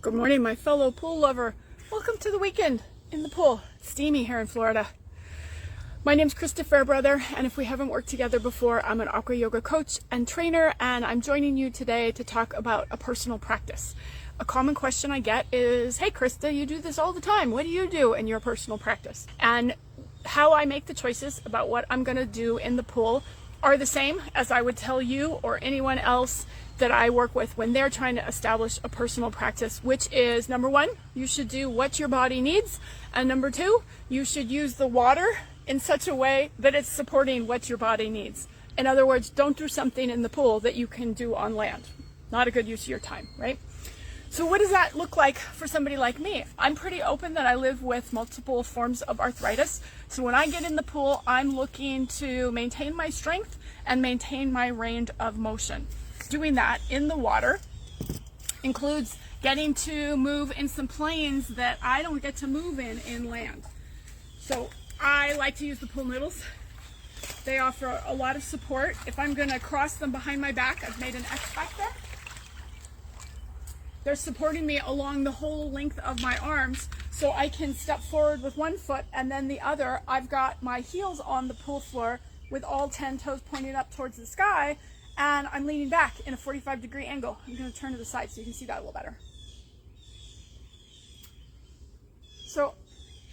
Good morning, my fellow pool lover. Welcome to the weekend in the pool. It's steamy here in Florida. My name's Christa Fairbrother, and if we haven't worked together before, I'm an aqua yoga coach and trainer, and I'm joining you today to talk about a personal practice. A common question I get is, hey Christa, you do this all the time. What do you do in your personal practice? And how I make the choices about what I'm going to do in the pool are the same as I would tell you or anyone else that I work with when they're trying to establish a personal practice, which is, number one, you should do what your body needs, and number two, you should use the water in such a way that it's supporting what your body needs. In other words, don't do something in the pool that you can do on land. Not a good use of your time, right? So what does that look like for somebody like me? I'm pretty open that I live with multiple forms of arthritis. So when I get in the pool, I'm looking to maintain my strength and maintain my range of motion. Doing that in the water includes getting to move in some planes that I don't get to move in land. So I like to use the pool noodles. They offer a lot of support. If I'm going to cross them behind my back, I've made an X back there. They're supporting me along the whole length of my arms, so I can step forward with one foot and then the other. I've got my heels on the pool floor with all 10 toes pointing up towards the sky, and I'm leaning back in a 45-degree angle. I'm going to turn to the side so you can see that a little better. So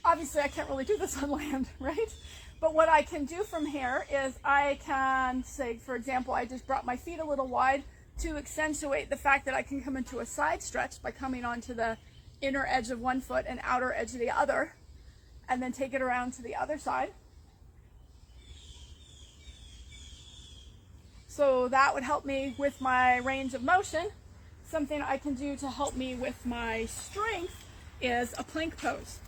obviously I can't really do this on land, right? But what I can do from here is I can say, for example, I just brought my feet a little wide to accentuate the fact that I can come into a side stretch by coming onto the inner edge of one foot and outer edge of the other, and then take it around to the other side. So that would help me with my range of motion. Something I can do to help me with my strength is a plank pose.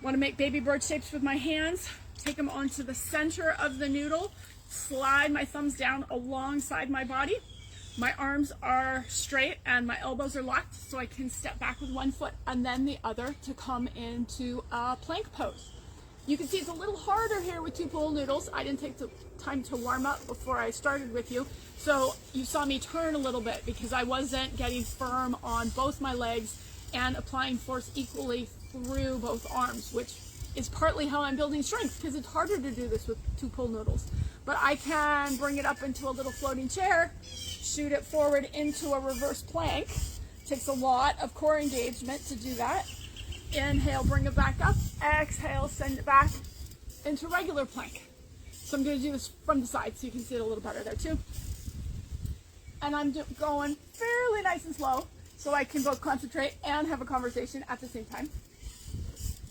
Want to make baby bird shapes with my hands, take them onto the center of the noodle, slide my thumbs down alongside my body. My arms are straight and my elbows are locked, so I can step back with one foot and then the other to come into a plank pose. You can see it's a little harder here with two pool noodles. I didn't take the time to warm up before I started with you, so you saw me turn a little bit because I wasn't getting firm on both my legs and applying force equally through both arms, which is partly how I'm building strength, because it's harder to do this with two pool noodles. But I can bring it up into a little floating chair, shoot it forward into a reverse plank. Takes a lot of core engagement to do that. Inhale, bring it back up. Exhale, send it back into regular plank. So I'm going to do this from the side so you can see it a little better there too. And I'm going fairly nice and slow so I can both concentrate and have a conversation at the same time.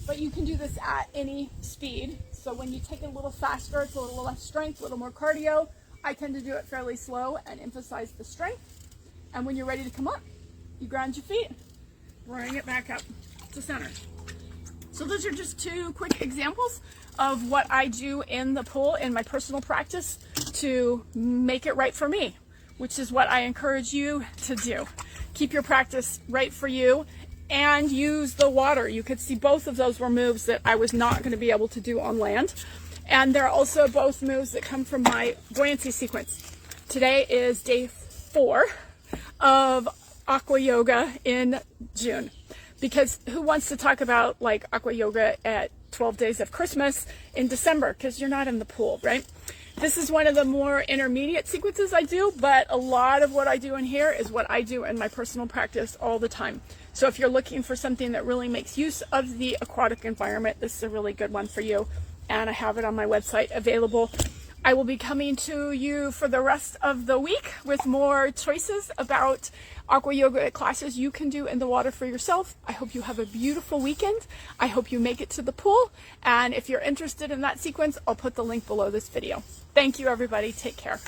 But you can do this at any speed. So when you take it a little faster, it's a little less strength, a little more cardio. I tend to do it fairly slow and emphasize the strength. And when you're ready to come up, you ground your feet, bring it back up to center. So those are just two quick examples of what I do in the pool in my personal practice to make it right for me, which is what I encourage you to do. Keep your practice right for you and use the water. You could see both of those were moves that I was not going to be able to do on land. And they're also both moves that come from my buoyancy sequence. Today is day 4 of aqua yoga in June. Because who wants to talk about like aqua yoga at 12 days of Christmas in December? Because you're not in the pool, right? This is one of the more intermediate sequences I do, but a lot of what I do in here is what I do in my personal practice all the time. So if you're looking for something that really makes use of the aquatic environment, this is a really good one for you. And I have it on my website available. I will be coming to you for the rest of the week with more choices about aqua yoga classes you can do in the water for yourself. I hope you have a beautiful weekend. I hope you make it to the pool. And if you're interested in that sequence, I'll put the link below this video. Thank you, everybody. Take care.